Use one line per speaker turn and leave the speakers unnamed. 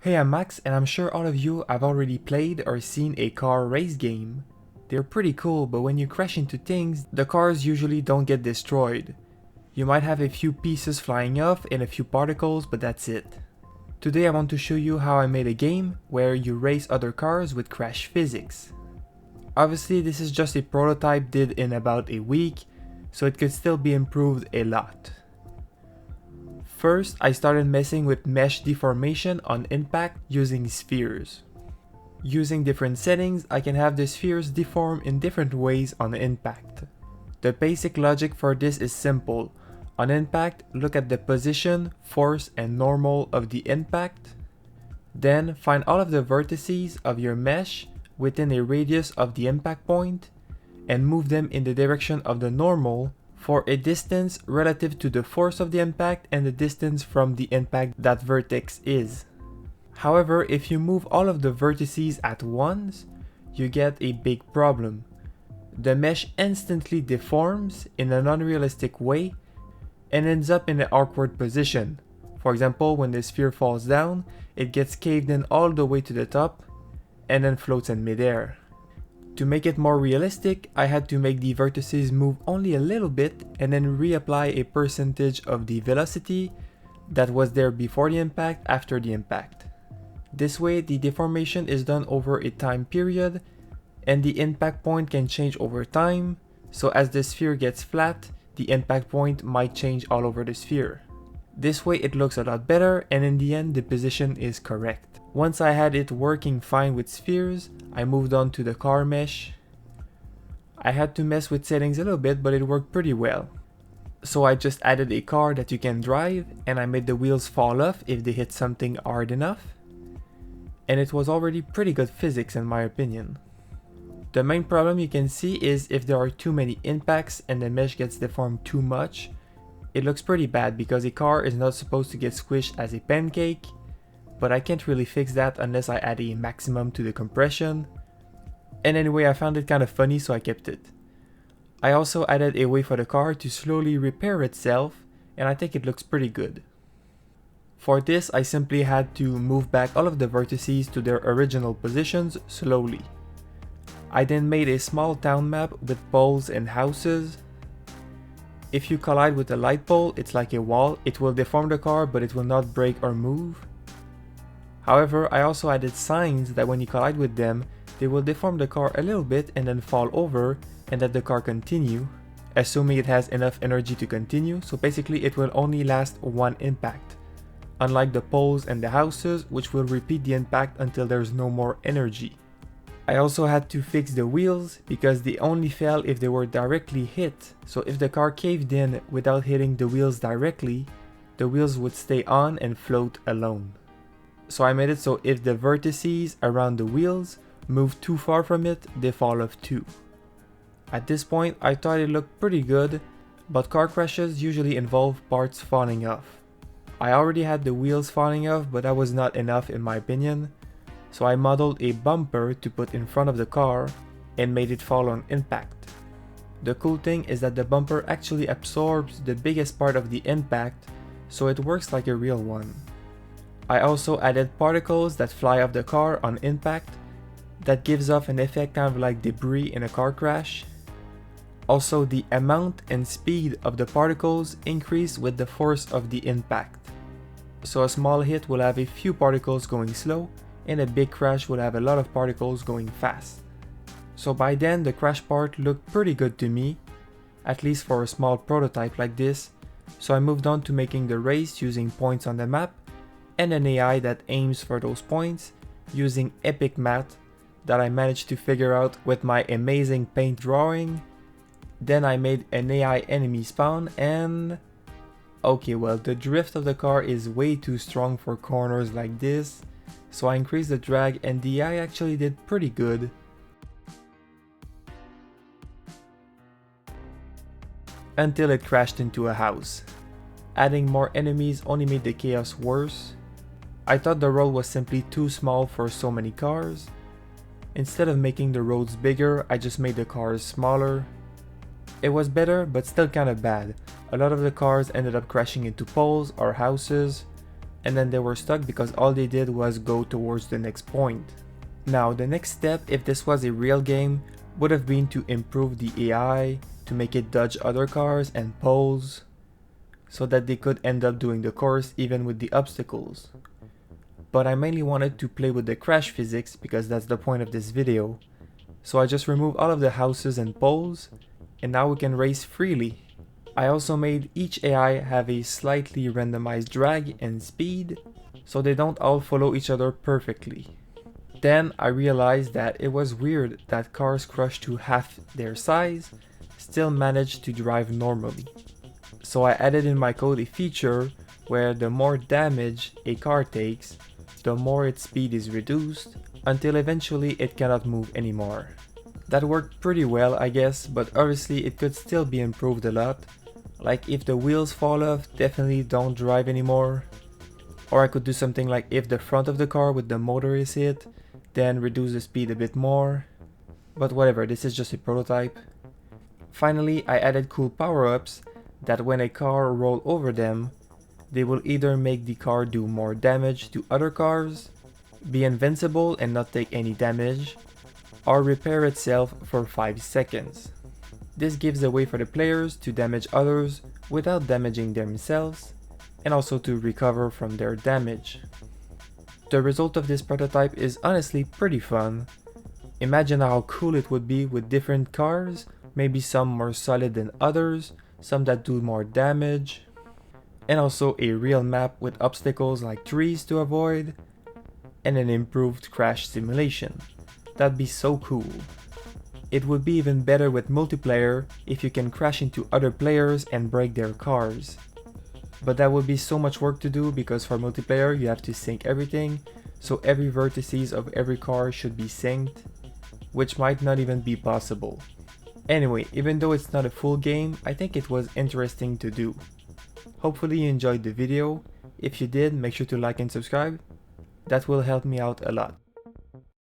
Hey, I'm Max, and I'm sure all of you have already played or seen a car race game. They're pretty cool, but when you crash into things, the cars usually don't get destroyed. You might have a few pieces flying off and a few particles, but that's it. Today I want to show you how I made a game where you race other cars with crash physics. Obviously this is just a prototype did in about a week, so it could still be improved a lot. First, I started messing with mesh deformation on impact using spheres. Using different settings, I can have the spheres deform in different ways on impact. The basic logic for this is simple. On impact, look at the position, force, and normal of the impact. Then find all of the vertices of your mesh within a radius of the impact point and move them in the direction of the normal for a distance relative to the force of the impact and the distance from the impact that vertex is. However, if you move all of the vertices at once, you get a big problem. The mesh instantly deforms in an unrealistic way and ends up in an awkward position. For example, when the sphere falls down, it gets caved in all the way to the top and then floats in midair. To make it more realistic, I had to make the vertices move only a little bit and then reapply a percentage of the velocity that was there before the impact after the impact. This way, the deformation is done over a time period and the impact point can change over time, so as the sphere gets flat, the impact point might change all over the sphere. This way it looks a lot better and in the end the position is correct. Once I had it working fine with spheres, I moved on to the car mesh. I had to mess with settings a little bit, but it worked pretty well. So I just added a car that you can drive and I made the wheels fall off if they hit something hard enough. And it was already pretty good physics in my opinion. The main problem you can see is if there are too many impacts and the mesh gets deformed too much, it looks pretty bad because a car is not supposed to get squished as a pancake, but I can't really fix that unless I add a maximum to the compression. And anyway, I found it kind of funny, so I kept it. I also added a way for the car to slowly repair itself, and I think it looks pretty good. For this, I simply had to move back all of the vertices to their original positions slowly. I then made a small town map with poles and houses. If you collide with a light pole, it's like a wall. It will deform the car, but it will not break or move. However, I also added signs that when you collide with them, they will deform the car a little bit and then fall over and let the car continue, assuming it has enough energy to continue, so basically it will only last one impact. Unlike the poles and the houses, which will repeat the impact until there's no more energy. I also had to fix the wheels because they only fell if they were directly hit, so if the car caved in without hitting the wheels directly, the wheels would stay on and float alone. So I made it so if the vertices around the wheels move too far from it, they fall off too. At this point, I thought it looked pretty good, but car crashes usually involve parts falling off. I already had the wheels falling off, but that was not enough in my opinion, so I modeled a bumper to put in front of the car and made it fall on impact. The cool thing is that the bumper actually absorbs the biggest part of the impact, so it works like a real one. I also added particles that fly off the car on impact that gives off an effect kind of like debris in a car crash. Also, the amount and speed of the particles increase with the force of the impact. So a small hit will have a few particles going slow and a big crash will have a lot of particles going fast. So by then the crash part looked pretty good to me, at least for a small prototype like this, so I moved on to making the race using points on the map and an AI that aims for those points using epic math that I managed to figure out with my amazing paint drawing. Then I made an AI enemy spawn and... okay, well, the drift of the car is way too strong for corners like this, so I increased the drag and the AI actually did pretty good. Until it crashed into a house. Adding more enemies only made the chaos worse. I thought the road was simply too small for so many cars. Instead of making the roads bigger, I just made the cars smaller. It was better, but still kinda bad. A lot of the cars ended up crashing into poles or houses. and then they were stuck because all they did was go towards the next point. Now the next step, if this was a real game, would have been to improve the AI, to make it dodge other cars and poles, so that they could end up doing the course even with the obstacles. But I mainly wanted to play with the crash physics because that's the point of this video. So I just removed all of the houses and poles, and now we can race freely. I also made each AI have a slightly randomized drag and speed, so they don't all follow each other perfectly. Then I realized that it was weird that cars crushed to half their size still managed to drive normally. So I added in my code a feature where the more damage a car takes, the more its speed is reduced, until eventually it cannot move anymore. That worked pretty well, I guess, but obviously it could still be improved a lot. Like if the wheels fall off, definitely don't drive anymore. Or I could do something like if the front of the car with the motor is hit, then reduce the speed a bit more. But whatever, this is just a prototype. Finally, I added cool power-ups that when a car rolls over them, they will either make the car do more damage to other cars, be invincible and not take any damage, or repair itself for 5 seconds. This gives a way for the players to damage others without damaging themselves, and also to recover from their damage. The result of this prototype is honestly pretty fun. Imagine how cool it would be with different cars, maybe some more solid than others, some that do more damage, and also a real map with obstacles like trees to avoid, and an improved crash simulation. That'd be so cool. It would be even better with multiplayer if you can crash into other players and break their cars. But that would be so much work to do because for multiplayer you have to sync everything, so every vertices of every car should be synced, which might not even be possible. Anyway, even though it's not a full game, I think it was interesting to do. Hopefully you enjoyed the video. If you did, make sure to like and subscribe. That will help me out a lot.